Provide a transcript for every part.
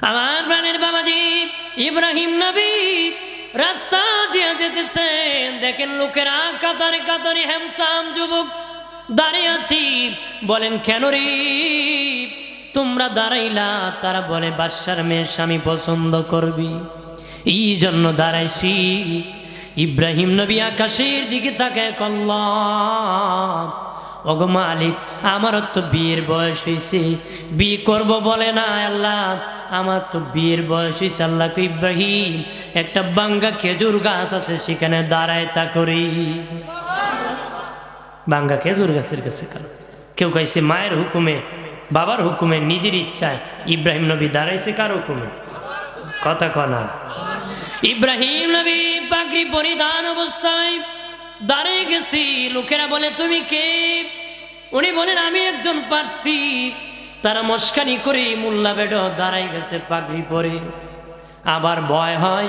আমার প্রাণের বাবাজি ইব্রাহিম নবী রাস্তা দিয়ে যেতেছেন, দেখেন লোকেরা কাতারে কাতারে হ্যামসাম যুবক দাঁড়িয়ে আছি। বলেন কেন রে তোমরা দাঁড়াইলা? তারা বলে বাদশার মেয়ে স্বামী পছন্দ করবি, এই জন্য দাঁড়াইছি। ইব্রাহিম নবী আকাশের দিকে তাকায় আল্লাহ, ওগো মালিক, আমারও তো বিয়ের বয়স হয়েছে, বিয়ে করব বলে না আল্লাহ, আমার তো বিয়ের বয়স হয়েছে। আল্লাহ ইব্রাহিম একটা বাঙ্গা খেজুর গাছ আছে, সেখানে দাঁড়ায় তা করি। বাঙ্গা খেজুর গাছের কাছে কেউ কাইছে মায়ের হুকুমে, বাবার হুকুমে, নিজের ইচ্ছায়। ইব্রাহিম নবী দাঁড়াইছে কার হুকুমে? কথা কনা। ইব্রাহিম নবী পাগড়ি পরিধান অবস্থায় দাঁড়িয়ে গেছি। লোকেরা বলে তুমি কে? উনি বলেন আমি একজন প্রার্থী। তারা মস্কানি করে মোল্লা বেডো দাঁড়াই গেছে পাগড়ি পরে। আবার ভয় হয়,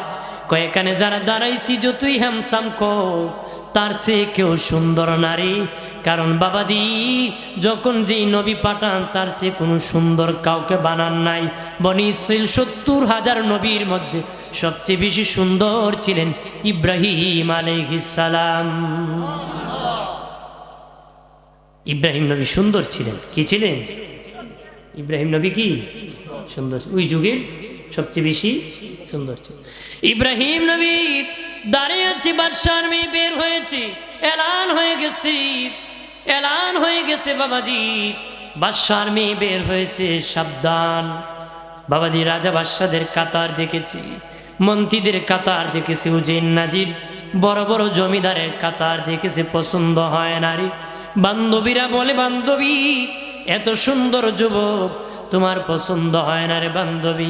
কয়েকখানে যারা দাঁড়াইছি যতই হ্যামসাম কো, তার চেয়ে কেউ সুন্দর নারী। কারণ বাবাজি যখন যেই নবী পাঠান তার চেয়ে কোনো সুন্দর কাউকে বানান নাই। বনি ইসরাইল ৭০,০০০ নবীর মধ্যে সবচেয়ে বেশি সুন্দর ছিলেন ইব্রাহিম আলাইহিস সালাম। ইব্রাহিম নবী সুন্দর ছিলেন। কি ছিলেন? ইব্রাহিম নবী কি সুন্দর, ওই যুগের সবচেয়ে বেশি সুন্দর ছিল ইব্রাহিম নবী। দাঁড়িয়ে আছে, বাদশার মেয়ে বের হয়েছে, এলান হয়ে গেছে, এলান হয়ে গেছে বাবাজি, বাদশার মেয়ে বের হয়েছে, সাবধান। বাবাজি রাজা বাদশাদের কাতার দেখেছি, মন্ত্রীদের কাতার দেখেছি, উজির নাজির বড় বড় জমিদারের কাতার দেখেছে, পছন্দ হয় নারী। বান্ধবীরা বলে বান্ধবী এত সুন্দর যুবক তোমার পছন্দ হয় না রে বান্ধবী।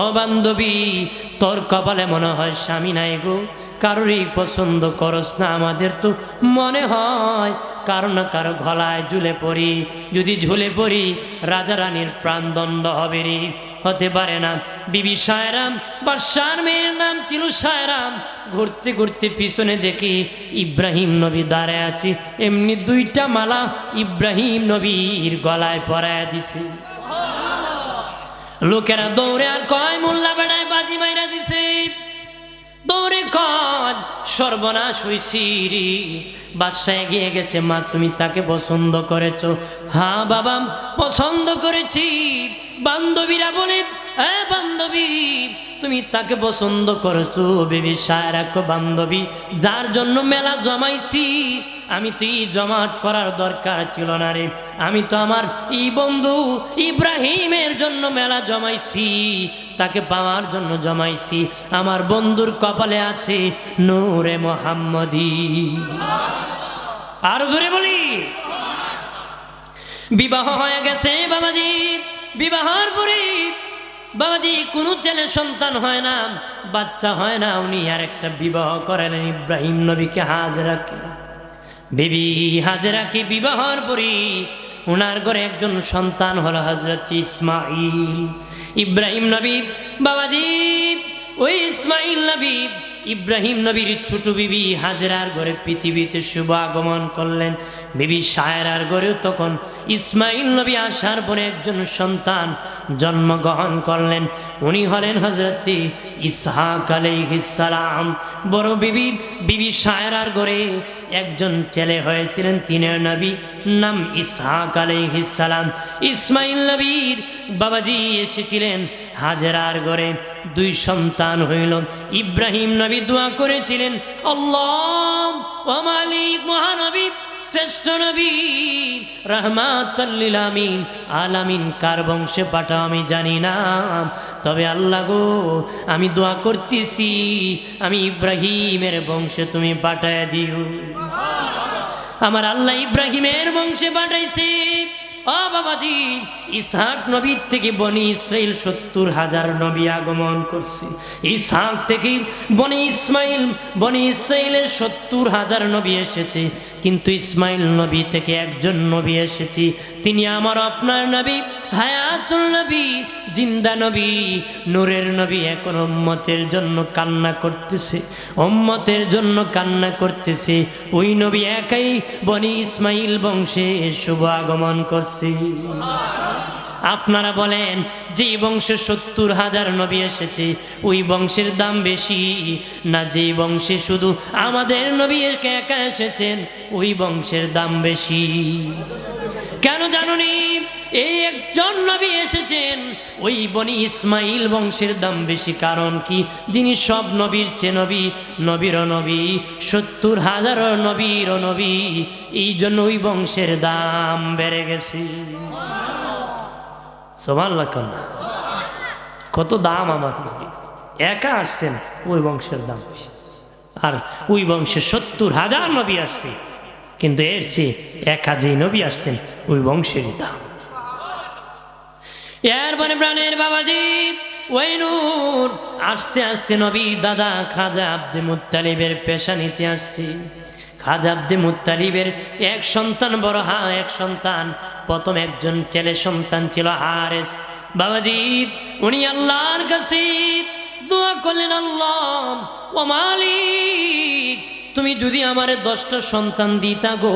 ও বান্ধবী তোর কপালে মনে হয় স্বামী নাই গো, কারোরই পছন্দ করস না। আমাদের তো মনে হয় কারো না কারো গলায় ঝুলে পড়ি, যদি ঝুলে পড়ি রাজা রানীর প্রাণদণ্ড হবে রে। হতে পারে না। বিবি সায়রাম, বাদশার মেয়ের নাম ছিল সায়রাম। ঘুরতে ঘুরতে পিছনে দেখি ইব্রাহিম নবী দাঁড়ায় আছে, এমনি দুইটা মালা ইব্রাহিম নবীর গলায় পরায় দিছে। লোকেরা দৌড়ে আর কয় মোল্লা বেড়ায় বাজি মাইরা দিছে। দৌড়ে কয় সর্বনাশ হইছি রে। বাদশা এগিয়ে গেছে, মা তুমি তাকে পছন্দ করেছো? হ্যাঁ বাবা পছন্দ করেছি। বান্ধবীরা বলে হ্যাঁ বান্ধবী তুমি তাকে পছন্দ করেছো? বেবি সায়রা বান্ধবী যার জন্য মেলা জমাইছি, আমি তো এই জমাট করার দরকার ছিল না রে। আমি তো আমার এই বন্ধু ইব্রাহিমের জন্য মেলা জমাইছি, তাকে পাওয়ার জন্য জমাইছি। আমার বন্ধুর কপালে আছে নূরে মুহাম্মদী। আর জোরে বলি বিবাহ হয়ে গেছে বাবাজি। বিবাহের পরে বাবাজি কোনো ছেলে সন্তান হয় না, বাচ্চা হয় না। উনি আর একটা বিবাহ করালেন ইব্রাহিম নবীকে, হাজেরাকে। বিবি হাজেরাকে বিবাহের পরে ওনার ঘরে একজন সন্তান হলো হযরত ইসমাইল। ইব্রাহিম নবী বাবাজি ওই ইসমাইল নবী ইব্রাহিম নবীর ছোট বিবি হাজেরার ঘরে পৃথিবীতে শুভ আগমন করলেন। বিবি সায়রার ঘরেও তখন ইসমাইল নবী আসার পরে একজন সন্তান জন্মগ্রহণ করলেন। উনি হলেন হযরত ইসহাক আলাইহিস সালাম। বড় বিবি সায়রার ঘরে একজন ছেলে হয়েছিলেন, তিনের নবী, নাম ইসহাক আলাইহিস সালাম। ইসমাইল নবীর বাবাজি এসেছিলেন হাজেরার ঘরে, দুই সন্তান হইল। ইব্রাহিম নবী দোয়া করেছিলেন, আল্লাহ ও মালিক মহানবী শ্রেষ্ঠ নবী রাহমাতাল লিল আলামিন কার বংশে পাঠাও আমি জানি না, তবে আল্লাহ গো আমি দোয়া করতেছি আমি ইব্রাহিমের বংশে তুমি পাঠায় দিও। আমার আল্লাহ ইব্রাহিমের বংশে পাঠাইছে। ও বাবাজি ইসহাক নবীর থেকে বনি ইসরাইল ৭০,০০০ নবী আগমন করছে। ইসহাক থেকে বনি ইসরাইলের ৭০,০০০ নবী এসেছে, কিন্তু ইসমাইল নবী থেকে একজন নবী এসেছে। তিনি আমার আপনার নবী, হায়াতুল নবী, জিন্দা নবী, নূরের নবী। এখন উম্মতের জন্য কান্না করতেছে, উম্মতের জন্য কান্না করতেছে। ওই নবী একাই বনি ইসমাইল বংশে শুভ আগমন করছে। আপনারা বলেন যে বংশে 70,000 নবী এসেছে ওই বংশের দাম বেশি, না যে বংশে শুধু আমাদের নবী একা এসেছেন ওই বংশের দাম বেশি? কেন জানুনি? এই একজন নবী এসেছেন ওই বনি ইসমাইল বংশের দাম বেশি। কারণ কি? যিনি সব নবীর চেয়ে নবী, নবীরও নবী, 70,000 নবীরও নবী, এই জন্য ওই বংশের দাম বেড়ে গেছে। সুবহানাল্লাহ। কত দাম আমার নবী, একা আসছেন ওই বংশের দাম বেশি। আর ওই বংশে 70,000 নবী আসছে, কিন্তু এর চেয়ে একা যে নবী আসছেন ওই বংশেরই দাম। এরপরে প্রাণের বাবাজি ওই নূর আস্তে আস্তে নবী দাদা খাজা আব্দে মুত্তালিবের পেশা নিতে আসছে। খাজা আব্দে মুত্তালিবের এক সন্তান বড়, এক সন্তান, প্রথম একজন ছেলে সন্তান ছিল হারেস। বাবাজি উনি আল্লাহর কাছে দোয়া করলেন, আল্লাহ ও মালিক, তুমি যদি আমার 10টা সন্তান দিতা গো,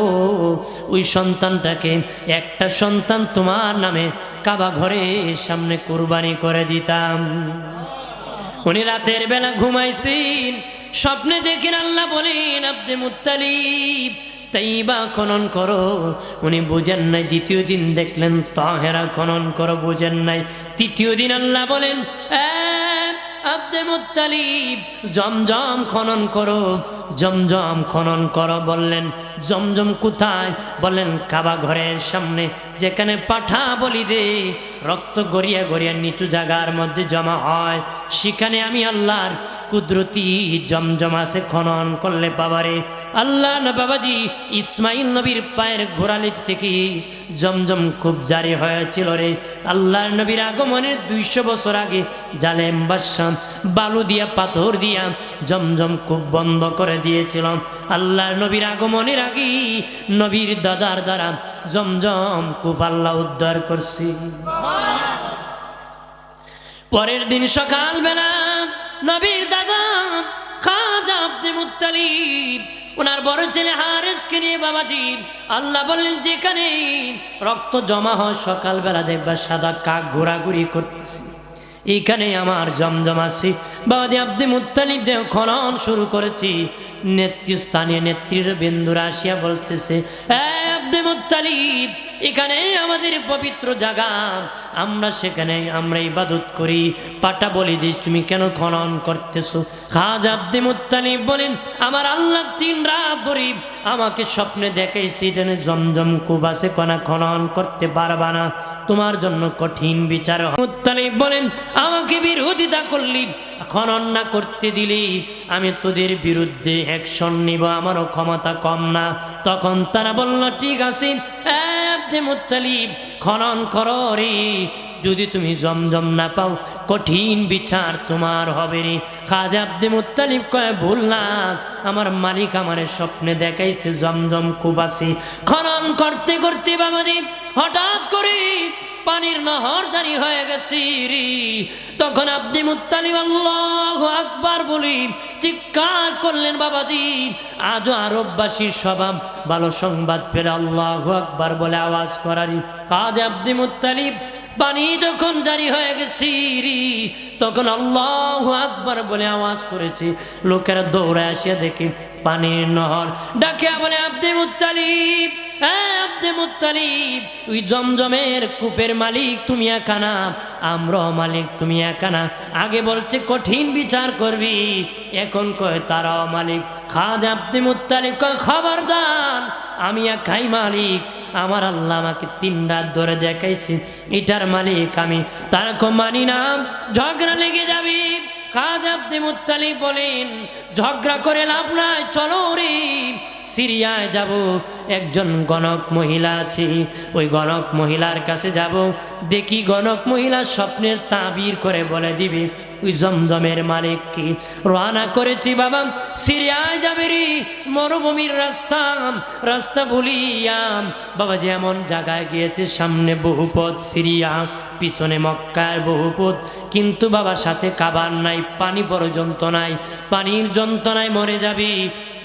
ওই সন্তানটাকে একটা সন্তান তোমার নামে কাবা ঘরের সামনে কুরবানি করে দিতাম। উনি রাতের বেলা ঘুমাইছেন, স্বপ্নে দেখেন আল্লাহ বলেন, আব্দে মুত্তালিব তাইবা খনন করো। উনি বুঝেন নাই। দ্বিতীয় দিন দেখলেন তাহেরা খনন করো, বুঝেন নাই। তৃতীয় দিন আল্লাহ বলেন, আব্দে মুত্তালিব জমজম খনন করো, জমজম খনন করো। বললেন জমজম কোথায়? বললেন কাবা ঘরের সামনে, যেখানে পাঠা বলি দে রক্ত গড়িয়া গড়িয়া নিচু জায়গার মধ্যে জমা হয়, সেখানে আমি আল্লাহর কুদরতি জমজম আছে, খনন করলে বাবারে। আল্লাহ না বাবাজি ইসমাইল নবীর পায়ের গোড়ালির থেকে জমজম খুব জারি হয়েছিল রে। আল্লাহর নবীর আগমনের 200 বছর আগে জালেম বাদশা বালু দিয়া পাথর দিয়া জমজম খুব বন্ধ করে দিয়েছিল। আল্লাহর নবীর আগমনের আগে নবীর দাদার দ্বারা জমজম খুব আল্লাহ উদ্ধার করছি। পরের দিন সকালবেলা নবীর দাদা খাজা আব্দে মুত্তালিব ওনার বড় ছেলে হারেসকে নিয়ে বাবাজি আল্লাহ বললেন, যেখানে রক্ত জমা হয় সকালবেলা দেখবা সাদা কাক ঘোরাঘুরি করতেছে, এইখানে আমার জমজম আছে। বাবাজি আব্দে মুত্তালিব দেহ খনন শুরু করেছি। নেতৃস্থানীয় নেত্রীর বিন্দুরা আসিয়া বলতেছে, আব্দে মুত্তালিব এখানে আমাদের পবিত্র জায়গা, আমরা সেখানে আমরা ইবাদত করি, পাটা বলি দিস, তুমি কেন খনন করতেছো? খাজা আব্দে মুত্তালিব বলেন, আমার আল্লাহ 3 রাত ধরে আমাকে স্বপ্নে দেখাইছে এখানে জমজম কূপ আছে, কোনা খনন করতে পারবা না, তোমার জন্য কঠিন বিচার। মুত্তালিব বলেন, আমাকে বিরোধিতা করলি, খনন না করতে দিলি আমি তোদের বিরুদ্ধে অ্যাকশন নিব, আমারও ক্ষমতা কম না। তখন তারা বলল, ঠিক আছে আব্দে মুত্তালিব খনন করো রে, যদি তুমি জমজম না পাও কঠিন বিচার তোমার হবে রে। খাজা আব্দে মুত্তালিব কয়, ভুল না, আমার মালিক আমারে স্বপ্নে দেখাইছে জমজম কূপ আছে। খনন করতে করতে বাবাজি হঠাৎ করে পানির নহর জারি হয়ে গেছে রে। তখন আব্দে মুত্তালিব আল্লাহু আকবার বলি চিৎকার করলেন। বাবাজি আজও আরববাসীর স্বভাব ভালো সংবাদ পেলে আল্লাহু আকবার বলে আওয়াজ করারি। খাজা আব্দে মুত্তালিব পানি যখন জারি হয়ে গেছে রে, তখন আল্লাহু আকবার বলে আওয়াজ করেছে। লোকেরা দৌড়ে আসিয়া দেখে পানির নহর, ডাকে বলে, আব্দে মুত্তালিব, আব্দে মুত্তালিব ওই জমজমের কূপের মালিক তুমি একা না, আমরাও মালিক তুমি একা না। আগে বলছে কঠিন বিচার করবি, এখন কয় তারাও মালিক। খাজা আব্দে মুত্তালিব কয়, খবরদার, আমি একাই মালিক, আমার আল্লাহ আমাকে 3 রাত ধরে দেখাইছে এটার মালিক আমি, তারা কো মানি না, ঝগড়া লেগে যাবি। খাজা আব্দে মুত্তালিব বলেন, ঝগড়া করে লাভ নাই, চলো রে সিরিয়ায় যাব, একজন গণক মহিলা আছে, ওই গণক মহিলার কাছে যাব, দেখি গণক মহিলা স্বপ্নের তাবির করে বলে দিবে ওই জমজমের মালিক কি। রওনা করেছি বাবা, সিরিয়ায় যাবে রে, মরুভূমির রাস্তা, রাস্তা ভুলিয়া বাবা যেমন জায়গায় গিয়েছে, সামনে বহুপথ সিরিয়া, পিছনে মক্কার বহুপথ, কিন্তু বাবার সাথে খাবার নাই, পানি পর্যন্ত নাই, পানির যন্ত্রণায় মরে যাবি।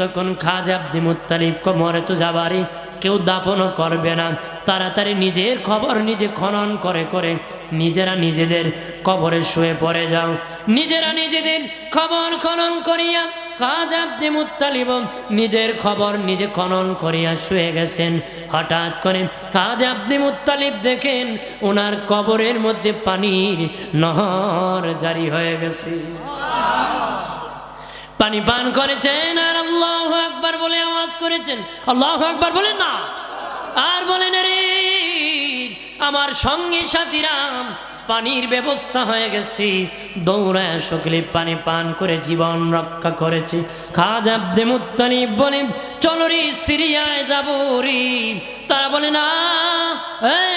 তখন খাজা আব্দে মুত্তালিব মরে তো যাবারে, কেউ দাফনও করবে না। তাড়াতাড়ি নিজের খবর নিজে খনন করে করে নিজেরা নিজেদের কবরে শুয়ে পড়ে যাও। নিজেরা নিজেদের খবর খনন করিয়া খাজা আব্দে মুত্তালিব নিজের খবর নিজে খনন করিয়া শুয়ে গেছেন। হঠাৎ করে খাজা আব্দে মুত্তালিব দেখেন ওনার কবরের মধ্যে পানির নহর জারি হয়ে গেছে। পানি পান করেছেন আর আল্লাহু আকবার বলে আওয়াজ করেছেন। আল্লাহু আকবার বলেন না, আর বলেন রে আমার সঙ্গী সাথীরা পানির ব্যবস্থা হয়ে গেছে, দৌড়ায় সকলে পানি পান করে জীবন রক্ষা করেছে। খাজা আব্দে মুত্তালিব বলেন চলো রে সিরিয়ায় যাব রে। তারা বলে না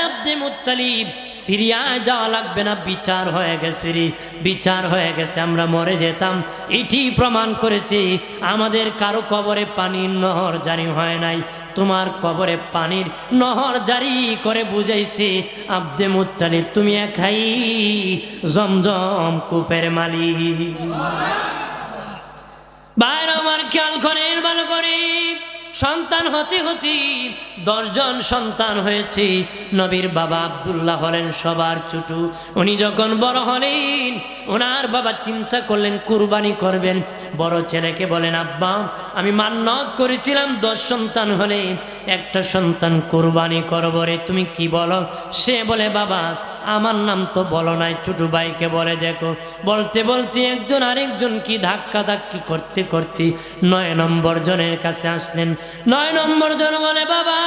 আব্দে মুত্তালিব সিরিয়ায় যাওয়া লাগবে না, বিচার হয়ে গেছে রে, বিচার হয়ে গেছে, আমরা মরে যেতাম। এটি প্রমাণ করেছে আমাদের কারো কবরে পানির নহর জারি হয় নাই, তোমার কবরে পানির নহর জারি করে বুঝাইছে আব্দে মুত্তালিব তুমি একাই জমজম কূপের মালিক। বাইরে আমার খেয়াল করেন ভালো করে, সন্তান হতে হতে 10 জন সন্তান হয়েছে। নবীর বাবা আব্দুল্লাহ হলেন সবার ছোট। উনি যখন বড় হলেন ওনার বাবা চিন্তা করলেন কুরবানি করবেন। বড় ছেলেকে বলেন আব্বা আমি মান্নত করেছিলাম 10 সন্তান হলে একটা সন্তান কুরবানি করব রে, তুমি কি বলো? সে বলে বাবা আমার নাম তো বলো নাই, ছোট ভাইকে বলে দেখো। বলতে বলতে একজন আরেকজন কি ধাক্কা ধাক্কি করতে করতে 9 নম্বর জনের কাছে আসলেন। 9 নম্বর জন বলে বাবা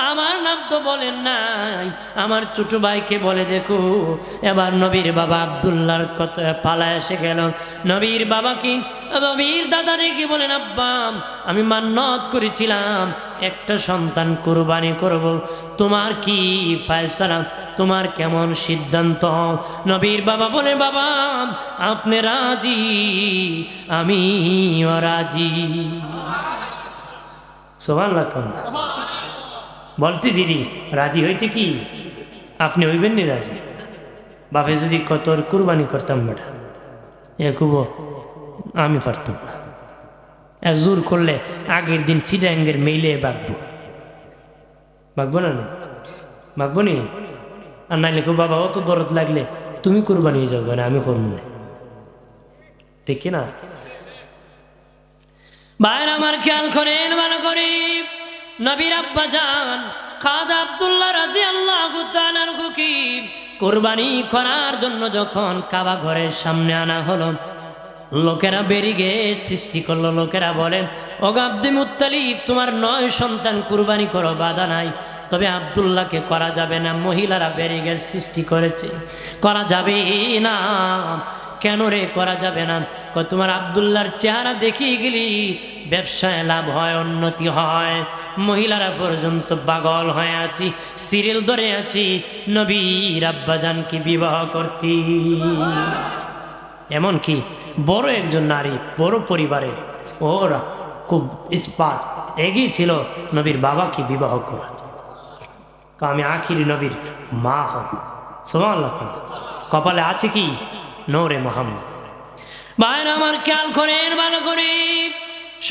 আমার নাম তো বলেন নাই, আমার ছোট ভাইকে বলে দেখো। এবার নবীর বাবা আব্দুল্লাহর কথা পালা এসে গেল। নবীর বাবা কি নবীর দাদা রেখে বলেন আব্বা আমি মান্নত করেছিলাম একটা সন্তান কুরবানি করব, তোমার কি ফয়সালা, তোমার কেমন সিদ্ধান্ত? নবীর বাবা বলে বাবা আপনি রাজি আমিও রাজি। সুবহানাল্লাহ বলতে দিদি রাজি হইতে কি আপনি হইবেন নি রাজি? বাপে যদি কত কুরবানি করতাম বেটা এ খুব আমি পারতাম না, এক জোর করলে আগের দিন চিটাঙ্গের মেইলে বাঁকবো, বাঁকবো না বাঁকবো নি? আর নাইলে খুব বাবা অত দরদ লাগলে তুমি কুরবানি হয়ে যাবে না, আমি করবো না, ঠিক না? ভাইরা আমার খেয়াল করেন ভালো করে, নবীর আব্বা জান খাজা আব্দুল্লাহ রাদিয়াল্লাহু তাআলা আনহু কি কুরবানি করার জন্য যখন কাবা ঘরের সামনে আনা হলো, লোকেরা ব্যারিকেড সৃষ্টি করলো। লোকেরা বলেন ও আব্দে মুত্তালিব তোমার 9 সন্তান কুরবানি করো, বাধা নাই, তবে আব্দুল্লাহকে করা যাবে না। মহিলারা ব্যারিকেড সৃষ্টি করেছে, করা যাবে না। কেন রে করা যাবে না? তোমার আব্দুল্লাহর চেহারা দেখিয়ে গেলি ব্যবসায় লাভ হয়, উন্নতি হয়। মহিলারা পর্যন্ত পাগল হয়ে আছি, সিরিয়াল ধরে আছি নবীর আব্বাজানকে বিবাহ করতে। এমনকি বড় একজন নারী বড় পরিবারে ওরা খুব ইস্পাত এগিয়ে ছিল নবীর বাবাকে বিবাহ করা, আমি আখিরি নবীর মা হব। সুবহানাল্লাহ কপালে আছে কি নূরে মুহাম্মদ। ভাইরা আমার খেয়াল করেন ভালো করে,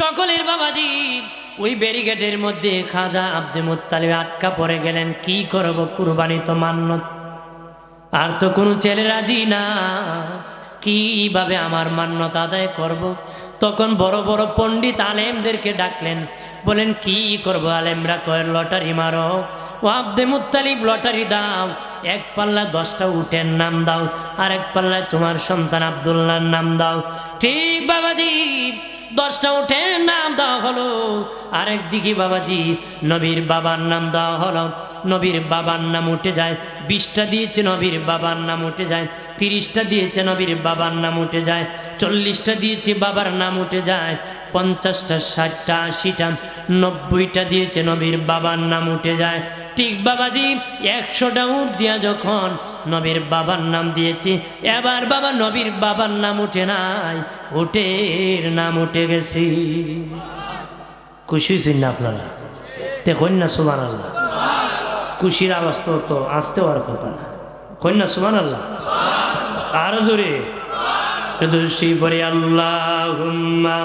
সকলের বাবাজি ওই ব্যারিকেডের মধ্যে খাজা আব্দে মুত্তালিব আটকা পড়ে গেলেন। কি করব, কুরবানি তো মান্নত, আর তো কোনো ছেলে রাজি না, কিভাবে আমার মান্যত আদায় করব? তখন বড় বড় পণ্ডিত আলেমদেরকে ডাকলেন, বলেন কি করব? আলেমরা কয় লটারি মারো। ও আব্দে মুত্তালিব লটারি দাও, এক পাল্লা 10টা উটের নাম দাও, আর এক পাল্লায় তোমার সন্তান আব্দুল্লাহর নাম দাও। ঠিক বাবাজি 10টা উটের নাম দেওয়া হলো, আরেক দিকে বাবাজি নবীর বাবার নাম দেওয়া হলো। নবীর বাবার নাম উঠে যায়, 20টা দিয়েছে নবীর বাবার নাম উঠে যায়, 30টা দিয়েছে নবীর বাবার নাম উঠে যায়, 40টা দিয়েছে বাবার নাম উঠে যায়, 50টা 60টা 80টা 90টা দিয়েছে নবীর বাবার নাম উঠে যায়। ঠিক বাবাজি 100টা উট দিয়া যখন নবীর বাবার নাম দিয়েছে, এবার বাবা নবীর বাবার নাম উঠে নাই, উটের নাম উঠে গেছে। খুশি হয়েছেন না আপনারা? দেখুন না সুবহানাল্লাহ, খুশির আওয়াজ তো আসতে হওয়ার কথা না, কন্যা সুবহানাল্লাহ। আরো জোরে দুশি পরে আল্লাহুম্মা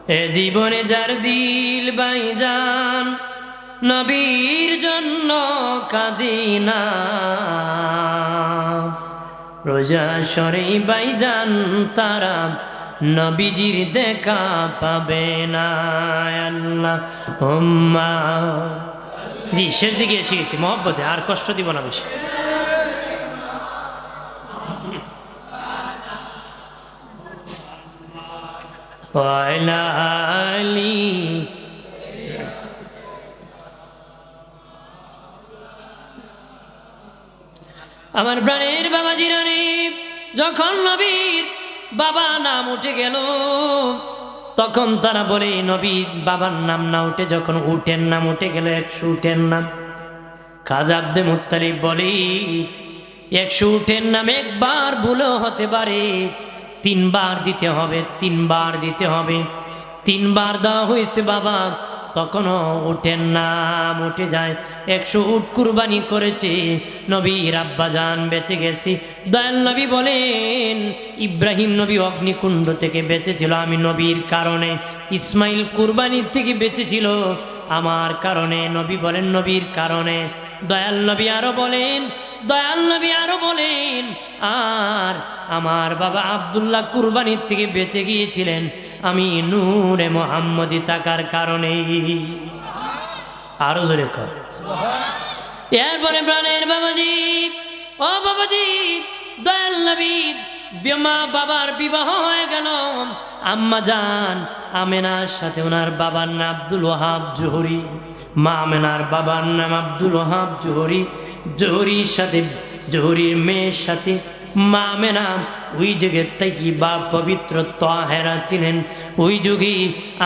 এ জীবনে যার দিল বাইজান নবীর জন্য কাঁদে না, রোজা সরে বাইজান তারা নবীজির দেখা পাবে না। আল্লাহ হুম্মা জি শেষ দিকে এসে গেছি মহব্বতে, আর কষ্ট দিব না বেশি। আমার প্রাণের বাবা জিরানি, যখন নবীর বাবা নাম উঠে গেল তখন তারা বলে নবীর বাবার নাম না উঠে যখন উটের নাম উঠে গেল 100 উটের নাম। খাজা আব্দে মুত্তালিব বলে 100 উটের নাম একবার ভুলও হতে পারে, 3 বার দিতে হবে, 3 বার দিতে হবে। 3 বার দেওয়া হয়েছে বাবা, তখনও উটের নাম উঠে যায়। 100 উট কুরবানি করেছে, নবীর আব্বাজান বেঁচে গেছি। দয়াল নবী বলেন ইব্রাহিম নবী অগ্নিকুণ্ড থেকে বেঁচেছিল আমি নবীর কারণে, ইসমাইল কুরবানির থেকে বেঁচেছিল আমার কারণে। নবী বলেন নবীর কারণে। দয়াল নবী আরো বলেন, দয়াল নবী আরো বলেন আর আমার বাবা আব্দুল্লাহ কুরবানির থেকে বেঁচে গিয়েছিলেন আমি নূরে মুহাম্মদী থাকার কারণে। আরো জোরে কর। এরপরে প্রাণের বাবাজি, ও বাবাজি, দয়াল নবী মা বাবার বিবাহ হয়ে গেল। আম্মা জান আমেনার সাথে ওনার বাবার নাম আব্দুল ওয়াহাব জোহরি, মা আমেনার বাবার নাম আব্দুল ওয়াহাব জোহরি। জোহরির সাথে জোহরির মেয়ের সাথে মা আমেনা ওই যুগের থেকে বা পবিত্র তাহেরা ছিলেন। ওই যুগে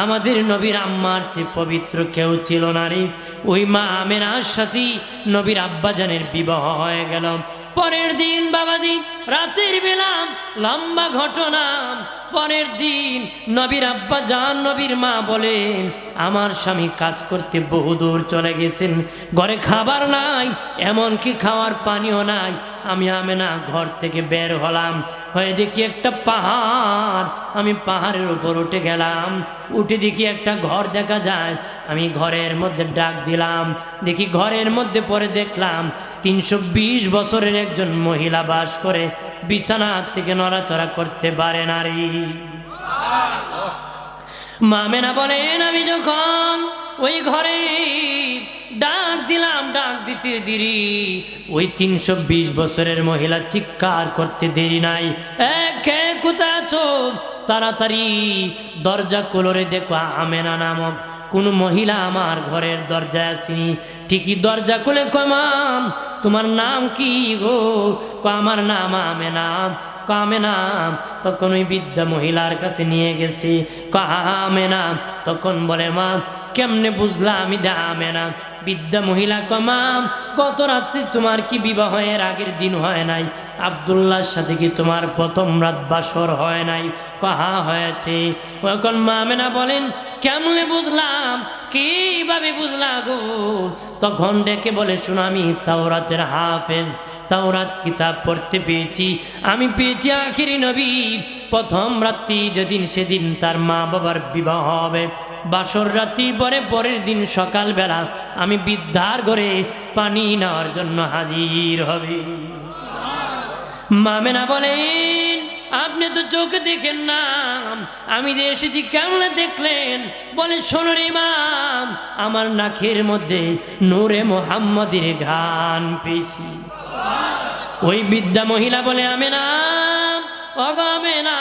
আমাদের নবীর আম্মার সে পবিত্র কেউ ছিল না রে। ওই মা আমেনার সাথে নবীর আব্বাজানের বিবাহ হয়ে গেল। পরের দিন বাবাজি রাতের বেলা লম্বা ঘটনা। পরের দিন নবীর আব্বা জান নবীর মা বলে আমার স্বামী কাজ করতে বহুদূর চলে গেছেন, ঘরে খাবার নাই, এমনকি খাওয়ার পানিও নাই। আমি আমেনা ঘর থেকে বের হলাম, হয়ে দেখি একটা পাহাড়। আমি পাহাড়ের উপর উঠে গেলাম, উঠে দেখি একটা ঘর দেখা যায়। আমি ঘরের মধ্যে ডাক দিলাম, দেখি ঘরের মধ্যে পরে দেখলাম 320 বছরের একজন মহিলা বাস করে, বিছানা থেকে নড়াচড়া করতে পারে না রে। মা আমেনা বলেন আমি যখন ওই ঘরে ডাক দিলাম, ডাক দিতে দেরি, ওই 320 বছরের মহিলা চিৎকার করতে দেরি নাই, কে কোথায় আছো, তাড়াতাড়ি দরজা খুলে দেখো আমেনা নামক কোন মহিলা আমার ঘরের দরজায় আসেনি। ঠিকই দরজা খুলে কমাম তোমার নাম কি গো? আমার নাম আমেনা। আমেনা। তখন ওই বৃদ্ধা মহিলার কাছে নিয়ে গেছি। আমেনা। তখন বলে মা কেমনে বুঝলা আমি আমেনা? বৃদ্ধা মহিলা কমাম গত রাত্রি তোমার কি বিবাহের আগের দিন হয় নাই? আব্দুল্লাহর সাথে কি তোমার প্রথম রাত বাসর হয় নাই? কাহা হয়েছে। এখন মা আমেনা বলেন কেমনে বুঝলাম, কিভাবে বুঝলা গো? তখন ডেকে বলে শোনো আমি তাওরাতের হাফেজ, তাওরাত কিতাব পড়তে পেয়েছি। আমি পেয়েছি আখিরি নবী প্রথম রাত্রি যেদিন সেদিন তার মা বাবার বিবাহ হবে, বাসর রাত্রি পরে পরের দিন সকালবেলা আমি বৃদ্ধার ঘরে পানি নেওয়ার জন্য হাজির হবে। মা আমেনা বলেন আপনি তো চোখে দেখেন না, আমি যে এসেছি কেমন দেখলেন? বলে শোনো রে ইমাম, আমার নাকের মধ্যে নূরে মুহাম্মদের ঘ্রাণ পেয়েছি। ওই বৃদ্ধা মহিলা বলে আমেনা, ওগো আমেনা,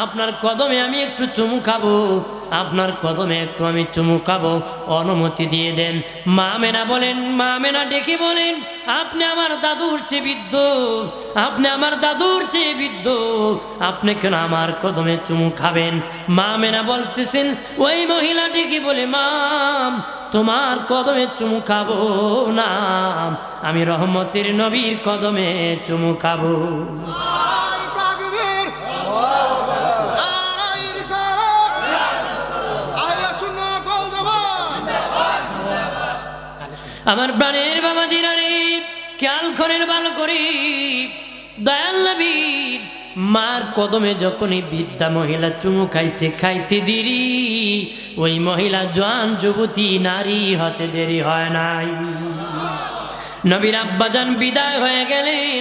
আপনার কদমে আমি একটু চুমু খাবো, আপনার কদমে একটু আমি চুমু খাবো, অনুমতি দিয়ে দেন। মা আমেনা বলেন, মা আমেনা ডেকে বলেন আপনি আমার দাদুর চেয়ে বৃদ্ধ, আপনি আমার দাদুর চেয়ে বৃদ্ধ, আপনি কেন আমার কদমে চুমু খাবেন? মা আমেনা বলতেছেন, ওই মহিলা ডেকে বলে মা তোমার কদমে চুমু খাবো না, আমি রহমতের নবীর কদমে চুমু খাবো। আমার প্রাণের বাবা দিনারে খেয়াল করেন ভালো করি, দয়াল নবীর মার কদমে যখনই বৃদ্ধা মহিলা চুমু খাইছে, খাইতে দেরি, ওই মহিলা জোয়ান যুবতী নারী হতে দেরি হয় নাই। নবীর আব্বাজান বিদায় হয়ে গেলেন,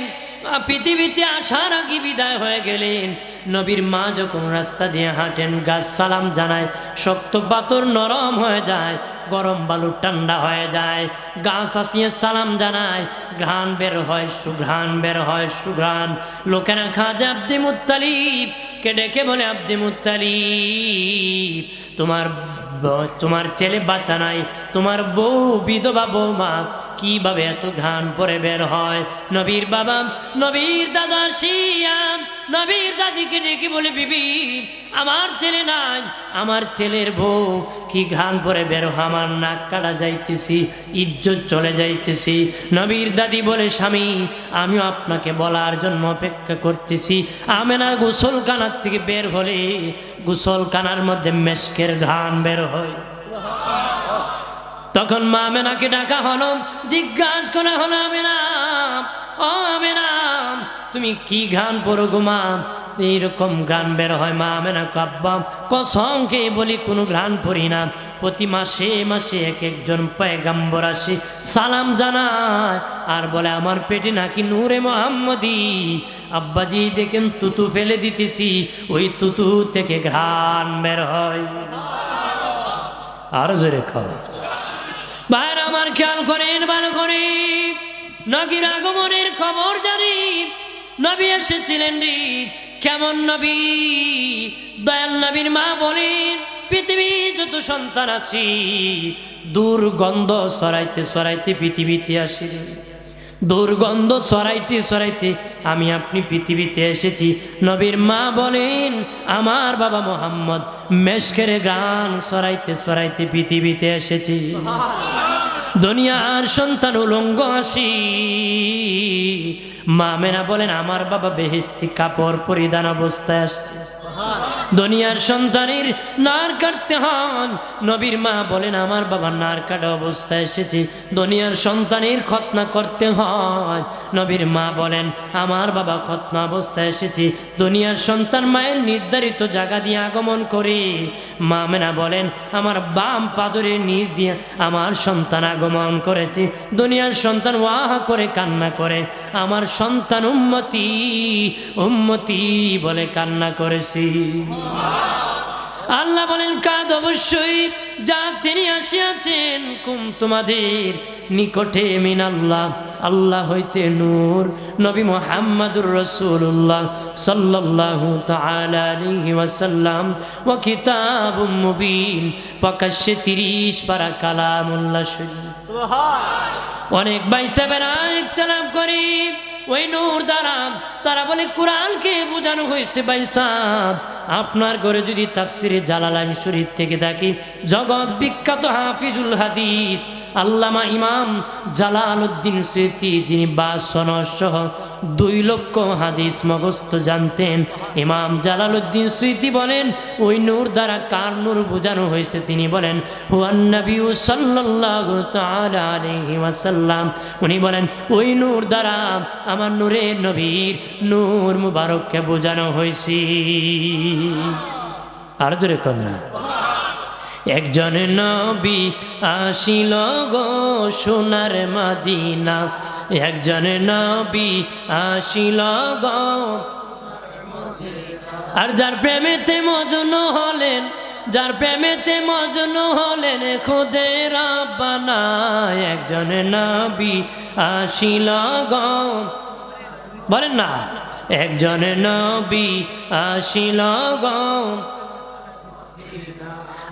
পৃথিবীতে আসার আগে বিদায় হয়ে গেলেন। নবীর মা যখন রাস্তা দিয়ে হাঁটেন, গাছ সালাম জানায়, শক্ত পাথর নরম হয়ে যায়, গরম বালু ঠান্ডা হয়ে যায়। গাছ আসিয়ে সালাম জানায়, ঘ্রাণ বের হয়, সুঘ্রাণ বের হয়, সুঘ্রাণ। লোকেরা খাজা আব্দে মুত্তালিব কে ডেকে বলে, আব্দে মুত্তালিব, তোমার ছেলে বাচ্চা নাই, তোমার বউ বিধবা বৌমা, কিভাবে এত ঘ্রাণ পরে বের হয়? নবীর বাবা, নবীর দাদা শিয়াম নবীর দাদিকে ডেকে বলে, বিবি, আমার ছেলে নাই, আমার ছেলের বউ, কি ঘ্রাণ পরে বের হয়, আমার নাক কাটা যাইতেছি, ইজ্জত চলে যাইতেছি। নবীর দাদি বলে, স্বামী, আমিও আপনাকে বলার জন্য অপেক্ষা করতেছি। আমেনা গোসলখানার থেকে বের হলে গোসলখানার মধ্যে মেশকের ঘ্রাণ বের হয়। তখন মা আমেনাকে ডাকা হলো, জিজ্ঞাসা করা হলো, আমেনা, ও আমেনা, তুমি কি ঘ্রাণ পড়ো গো মা? এইরকম ঘ্রাণ বের হয়। মা আমেনা, আব্বা, কসম খেয়ে বলি কোনো ঘ্রাণ পড়ি না। প্রতি মাসে মাসে এক একজন পয়গাম্বর আসে, সালাম জানায়, আর বলে আমার পেটে নাকি নূরে মোহাম্মদী। আব্বাজি দেখেন তুতু ফেলে দিতেছি, ওই তুতু থেকে ঘ্রাণ বের হয়। আরো জোরে খাওয়া ভাইরা আমার, খেয়াল করেন, ভালো করে। নবীর আগমনের খবর জানি, নবী এসেছিলেন রে। কেমন নবী? দয়াল নবীর মা বলেন, পৃথিবী যত সন্তান আসি, দুর্গন্ধ ছড়াইতে ছড়াইতে পৃথিবীতে আসি রে। দুর্গন্ধ ছড়াইতে ছড়াইতে আমি আপনি পৃথিবীতে এসেছি। নবীর মা বলেন, আমার বাবা মোহাম্মদ মেশকের গান ছড়াইতে ছড়াইতে পৃথিবীতে এসেছি। দুনিয়ার সন্তান উলঙ্গ আসি। মা আমেনা বলেন, আমার বাবা বেহেশতি কাপড় পরিধান অবস্থায় আসছে। দুনিয়ার সন্তানের নার কাটতে হন। নবীর মা বলেন, আমার বাবা নার কাটা অবস্থায় এসেছে। দুনিয়ার সন্তানের খতনা করতে হয়। নবীর মা বলেন, আমার বাবা খতনা অবস্থায় এসেছে। দুনিয়ার সন্তান মায়ের নির্ধারিত জায়গা দিয়ে আগমন করে। মা আমেনা বলেন, আমার বাম পাদরের নিচ দিয়ে আমার সন্তান আগমন করেছে। দুনিয়ার সন্তান ওয়াহ করে কান্না করে, আমার সন্তান উম্মতি উম্মতি বলে কান্না করেছি। আল্লাহ বলেন, কাদ অবশ্যই, যা তিনি আসিয়াছেন কুম তোমাদের নিকটে মিনাল্লাহ, আল্লাহ হইতে নূর, নবী মুহাম্মদুর রাসূলুল্লাহ সাল্লাল্লাহু তাআলা আলাইহি ওয়াসাল্লাম, ওয়া কিতাবুম মুবিন, প্রকাশ্যে 30 পারা কালামুল্লাহ শরীফ। সুবহান। অনেক ভাই সাহেবেরা ইখতিলাফ করে ওই নূর দ্বারা, তারা বলে কোরআনকে বোঝানো হয়েছে। ভাই সাহেব, আপনার ঘরে যদি তাফসিরে জালালাইন শরীফ থেকে দেখি, জগৎ বিখ্যাত হাফিজুল হাদিস আল্লামা ইমাম জালালউদ্দিন সুয়ুতী, যিনি 22 সনদ সহ 2 লক্ষ হাদিস মুখস্থ জানতেন, ইমাম জালালউদ্দিন সুয়ুতী বলেন, ওই নূর দ্বারা কার নূর বোঝানো হয়েছে? তিনি বলেন, হুয়ান নবী সাল্লাল্লাহু তাআলা আলাইহি ওয়াসাল্লাম। উনি বলেন, ওই নূর দ্বারা আমার নূরের নবীর নূর মুবারককে বোঝানো হয়েছে। আর জোরে কন্যা, একজন নবী আসিল গো সোনার মদিনা, একজন নবী আসিল গো, আর যার প্রেমেতে মজনু হলেন, যার প্রেমেতে মজনু হলেন খুদে রাব্বানা, একজন নবী আসিল গো, বলেন না, একজন নবী আসিল গো,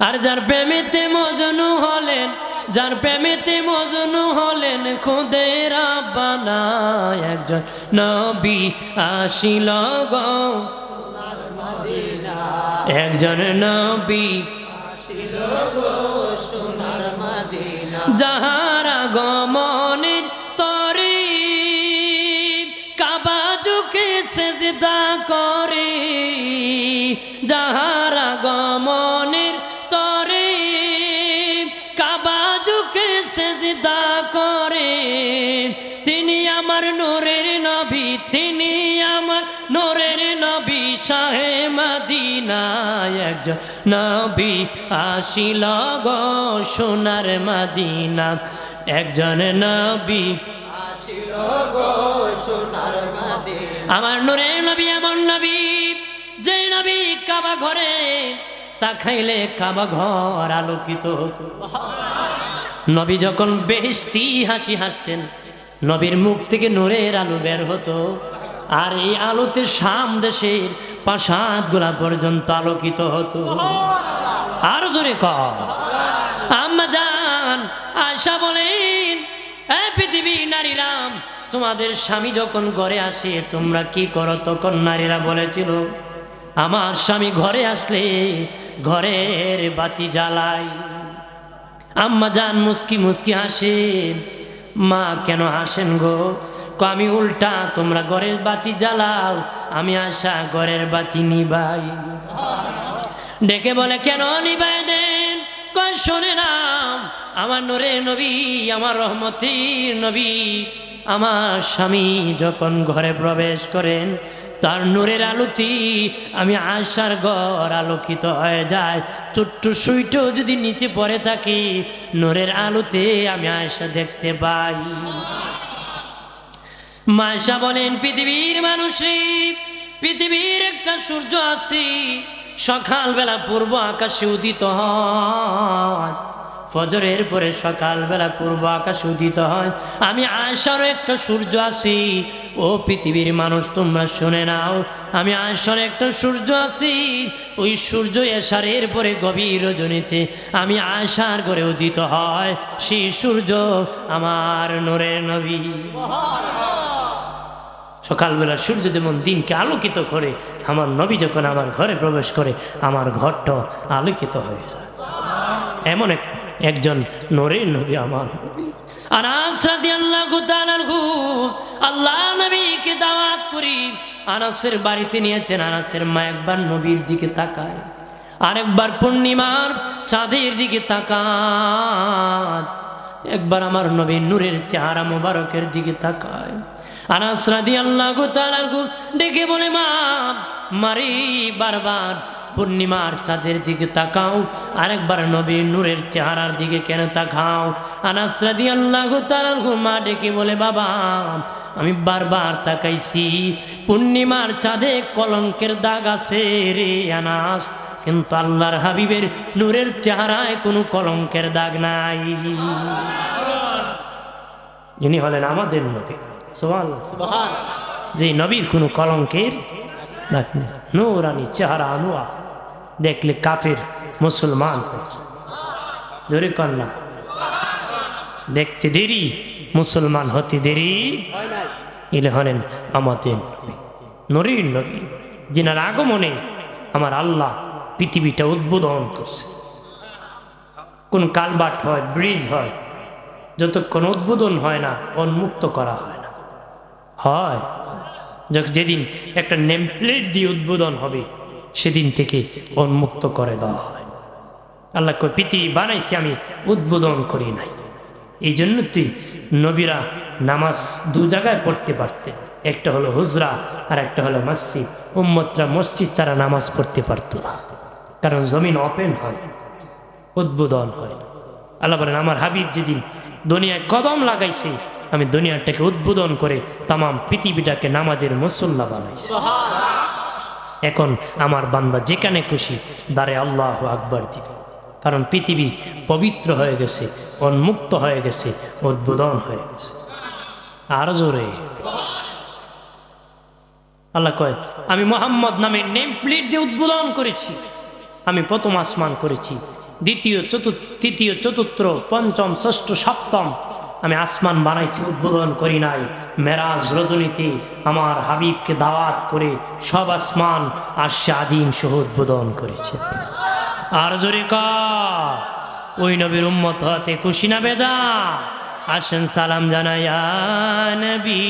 আর যার প্রেমেতে মজনু হলেন, যার প্রেমেতে মজনু হলেন খুদে রাব্বানা, একজন নবী আসিল গো, একজন নবী আসিল গো সোনার মদিনা, যাহার আগমনের তরে কাবা ঝুঁকে সিজদা করে, যাহার আগমনের তরে কাবা ঝুঁকে সিজদা করে, তিনি আমার নূরের নবী, তিনি আমার নূরের নবী শাহে মদিনা একজন নবী আসিল গো সোনার মদিনা একজন নবী আসিল গো সোনার মদিনা আমার নূরের নবী এমন নবী যে নবী কাবা ঘরে তা খাইলে কাবা ঘর আলোকিত হতো নবী যখন বেহেশতি হাসি হাসতেন নবীর মুখ থেকে নূরের আলো বের হতো আর এই আলোতে শাম দেশের প্রাসাদগুলা পর্যন্ত আলোকিত হতো আরো জোরে কর আম্মা জান আয়েশা বলেন এ পৃথিবী নারীরাম তোমাদের স্বামী যখন ঘরে আসে তোমরা কি করো তখন নারীরা বলেছিল আমার স্বামী ঘরে আসলে ঘরের বাতি জ্বালাই আম্মা জান মুস্কি মুস্কি হাসে মা কেন হাসেন গো আমি উল্টা তোমরা ঘরের বাতি জ্বালাও আমি আশা ঘরের বাতি নিবাই ডেকে বলে কেন নিবাই দেন কয় শোনে না আমার নূরের নবী আমার রহমতের নবী আমার স্বামী যখন ঘরে প্রবেশ করেন তার নূরের আলোতে আমি আশার ঘর আলোকিত হয়ে যায় ছোট্ট সুইটাও যদি নিচে পড়ে থাকি নূরের আলোতে আমি আশা দেখতে পাই মায়েশা বলেন পৃথিবীর মানুষই পৃথিবীর একটা সূর্য আছে সকালবেলা পূর্ব আকাশে উদিত হয় ফজরের পরে সকালবেলা পূর্ব আকাশে উদিত হয় আমি আয়েশারও একটা সূর্য আছি ও পৃথিবীর মানুষ তোমরা শুনে নাও আমি আয়েশার একটা সূর্য আছি ওই সূর্য এশারের পরে গভীর রজনীতে আমি আয়েশার ঘরে উদিত হয় সেই সূর্য আমার নূরের নবী সকালবেলা সূর্য যেমন দিনকে আলোকিত করে আমার নবী যখন আমার ঘরে প্রবেশ করে আমার ঘরটা আলোকিত হয়ে যায় এমন একজন নূরের নবী আমার আনাস রাদিয়াল্লাহু তাআলা আল্লাহ নবীকে দাওয়াত করি আনাসের বাড়িতে নিয়েছেন আনাসের মা একবার নবীর দিকে তাকায় আরেকবার পূর্ণিমার চাঁদের দিকে তাকায় একবার আমার নবীর নূরের চেহারা মোবারকের দিকে তাকায় আনাস রাদিয়াল্লাহু তাআলা ডেকে বলে মা মারি বারবার পূর্ণিমার চাঁদের দিকে তাকাও আরেকবার নবীর নূরের চেহারার দিকে কেন তাকাও আনাস রাদিয়াল্লাহু তাআলা মা ডেকে বলে বাবা আমি বারবার তাকাইছি পূর্ণিমার চাঁদে কলঙ্কের দাগ আছে রে আনাস কিন্তু আল্লাহর হাবিবের নূরের চেহারায় কোনো কলঙ্কের দাগ নাই যিনি হলেন আমাদের নবী সুবহানাল্লাহ যে নবীর কোনো কলঙ্কের দাগ নেই নূরানি চেহারা আনোয়ার দেখলে কাফের মুসলমান জোরে কন্যা দেখতে দেরি মুসলমান হতে দেরি এলে হলেন আমাদের নূরের নবী যিনার আগমনে আমার আল্লাহ পৃথিবীটা উদ্বোধন করছে কোন কালবাট হয় ব্রিজ হয় যতক্ষণ উদ্বোধন হয় না উন্মুক্ত করা হয় না হয় যেদিন একটা নেম প্লেট দিয়ে উদ্বোধন হবে সেদিন থেকে উন্মুক্ত করে দেওয়া হয় আল্লাহ কই পৃথিবী বানাইছি আমি উদ্বোধন করি নাই এই জন্য তুই নবীরা নামাজ দু জায়গায় পড়তে পারতেন একটা হলো হুজরা আর একটা হলো মসজিদ উম্মতরা মসজিদ ছাড়া নামাজ পড়তে পারতো না কারণ জমিন ওপেন হয় উদ্বোধন হয় আল্লাহ বলেন আমার হাবিব যেদিন দুনিয়ায় কদম লাগাইছে আমি দুনিয়াটাকে উদ্বোধন করে তাম পৃথিবীটাকে নামাজের মুসল্লা বানাইছি এখন আমার বান্দা যেখানে খুশি দাঁড়ে আল্লাহু আকবার দিবে কারণ পৃথিবী পবিত্র হয়ে গেছে উন্মুক্ত হয়ে গেছে উদ্বোধন হয়ে গেছে আরো জোরে আল্লাহ কয় আমি মুহাম্মদ নামে নেম প্লেট দিয়ে উদ্বোধন করেছি আমি প্রথম আসমান করেছি দ্বিতীয় চতুর্থ তৃতীয় চতুর্থ পঞ্চম ষষ্ঠ সপ্তম আমি আসমান বানাইছি উদ্বোধন করি নাই মেরাজ রজনীতে আমার হাবিবকে দাওয়াত করে সব আসমান আরশে আযীম সহ উদ্বোধন করেছে আর জোরে কা ওই নবীর উম্মত হতে খুশি না বেজা আসেন সালাম জানায়া নবী